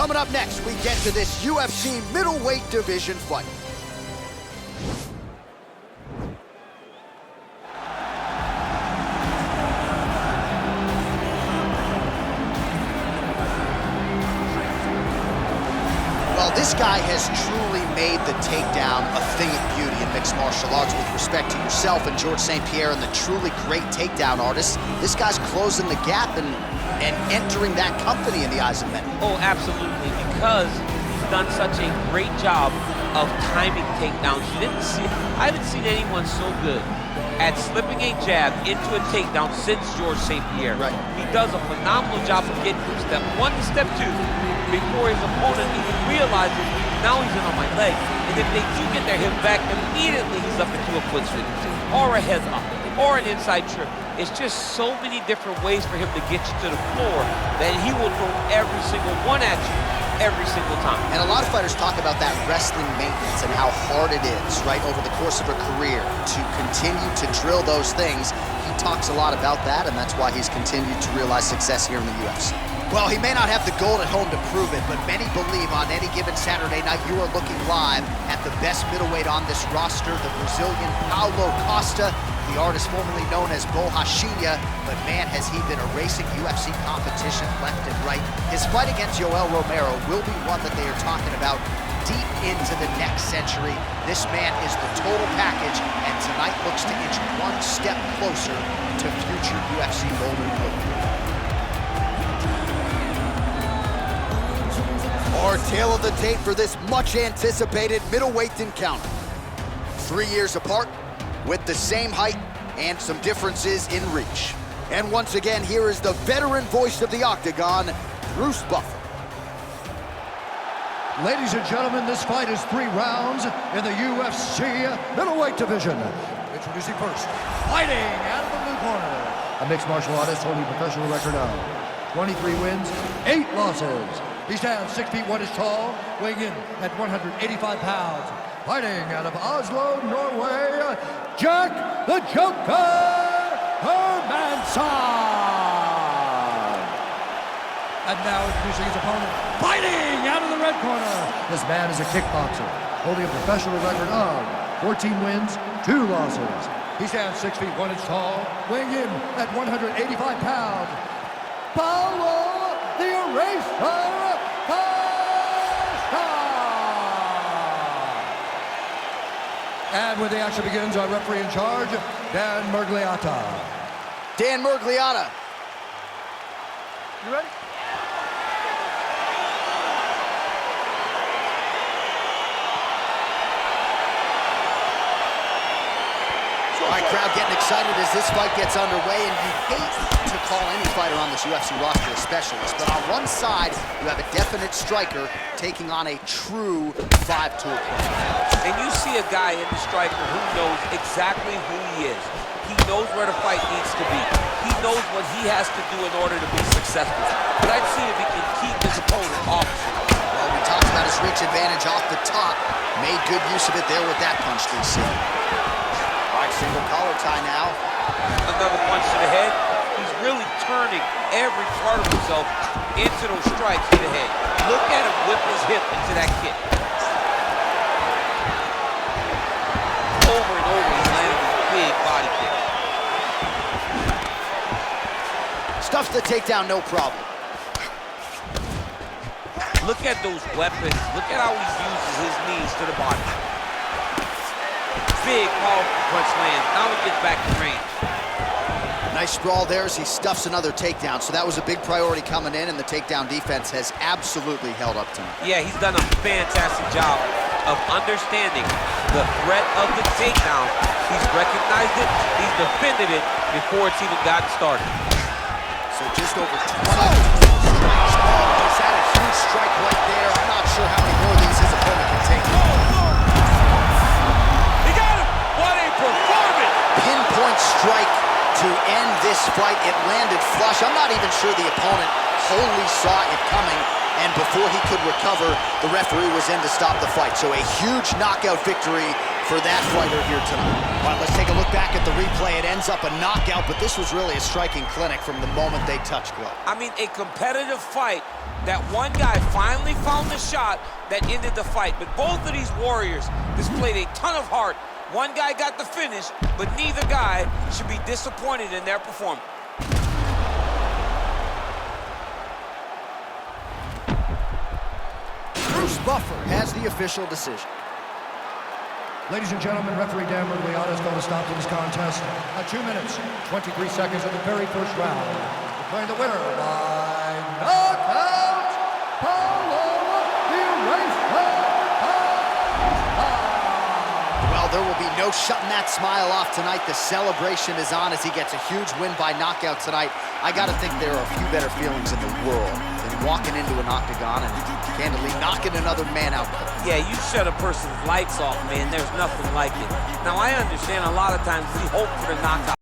Coming up next, we get to this UFC middleweight division fight. Well, this guy has truly made the takedown a thing of beauty in mixed martial arts. With respect to yourself and George St. Pierre and the truly great takedown artists, this guy's closing the gap and entering that company in the eyes of many. Oh, absolutely, because he's done such a great job of timing takedowns. I haven't seen anyone so good at slipping a jab into a takedown since George St. Pierre. Right. He does a phenomenal job of getting from step 1 to step 2 before his opponent even realizes now he's in on my leg. And if they do get their hip back, immediately he's up into a foot switch or a head lock or an inside trip. It's just so many different ways for him to get you to the floor that he will throw every single one at you every single time. And a lot of fighters talk about that wrestling maintenance and how hard it is, right, over the course of a career to continue to drill those things. He talks a lot about that, and that's why he's continued to realize success here in the UFC. Well, he may not have the gold at home to prove it, but many believe on any given Saturday night you are looking live at the best middleweight on this roster, the Brazilian Paulo Costa, the artist formerly known as Borrachinha, but man, has he been erasing UFC competition left and right. His fight against Yoel Romero will be one that they are talking about deep into the next century. This man is the total package, and tonight looks to inch one step closer to future UFC golden globe. Our tale of the tape for this much-anticipated middleweight encounter. 3 years apart, with the same height and some differences in reach. And once again, here is the veteran voice of the Octagon, Bruce Buffer. Ladies and gentlemen, this fight is 3 rounds in the UFC middleweight division. Introducing first, fighting out of the blue corner, a mixed martial artist holding a professional record of 23 wins, 8 losses. He stands 6 feet 1 inches tall, weighing in at 185 pounds. Fighting out of Oslo, Norway, Jack the Joker Hermansson. And now introducing his opponent, fighting out of the red corner. This man is a kickboxer, holding a professional record of 14 wins, 2 losses. He stands 6 feet 1 inch tall, weighing in at 185 pounds. Paulo the Eraser Costa. And when the action begins, our referee in charge, Dan Murgliata. Dan Murgliata. You ready? All right, crowd getting excited as this fight gets underway, and you hate to call any fighter on this UFC roster a specialist, but on one side, you have a definite striker taking on a true 5-tool player. And you see a guy in the striker who knows exactly who he is. He knows where the fight needs to be. He knows what he has to do in order to be successful. Let's see if he can keep his opponent off. Well, we talked about his reach advantage off the top. Made good use of it there with that punch, DC. All right, single collar tie now. Another punch to the head. He's really turning every part of himself into those strikes to the head. Look at him whip his hip into that kick. Over and over, he's landing these big body kicks. Stuffs the takedown, no problem. Look at those weapons. Look at how he uses his knees to the body. Big, powerful punch lands. Now he gets back to range. Nice sprawl there as he stuffs another takedown. So that was a big priority coming in, and the takedown defense has absolutely held up to him. Yeah, he's done a fantastic job of understanding the threat of the takedown. He's recognized it, he's defended it before it's even gotten started. So just over 20 strikes. Oh, he's had a huge strike right there. I'm not sure how many more of these his opponent can take. He got him! What a performance! Pinpoint strike to end this fight. It landed flush. I'm not even sure the opponent wholly saw it coming, and before he could recover, the referee was in to stop the fight. So a huge knockout victory for that fighter here tonight. All right, let's take a look back at the replay. It ends up a knockout, but this was really a striking clinic from the moment they touched glove. I mean, a competitive fight that one guy finally found the shot that ended the fight. But both of these warriors displayed a ton of heart. One guy got the finish, but neither guy should be disappointed in their performance. Bruce Buffer has the official decision. Ladies and gentlemen, referee Dan Murgliano is going to stop to this contest at 2 minutes, 23 seconds of the very first round. Declaring the winner by knockout, Paulo Costa. Well, there will be no shutting that smile off tonight. The celebration is on as he gets a huge win by knockout tonight. I got to think there are a few better feelings in the world than walking into an octagon and candidly knocking another man out. Yeah, you shut a person's lights off, man. There's nothing like it. Now, I understand a lot of times we hope for the knockout.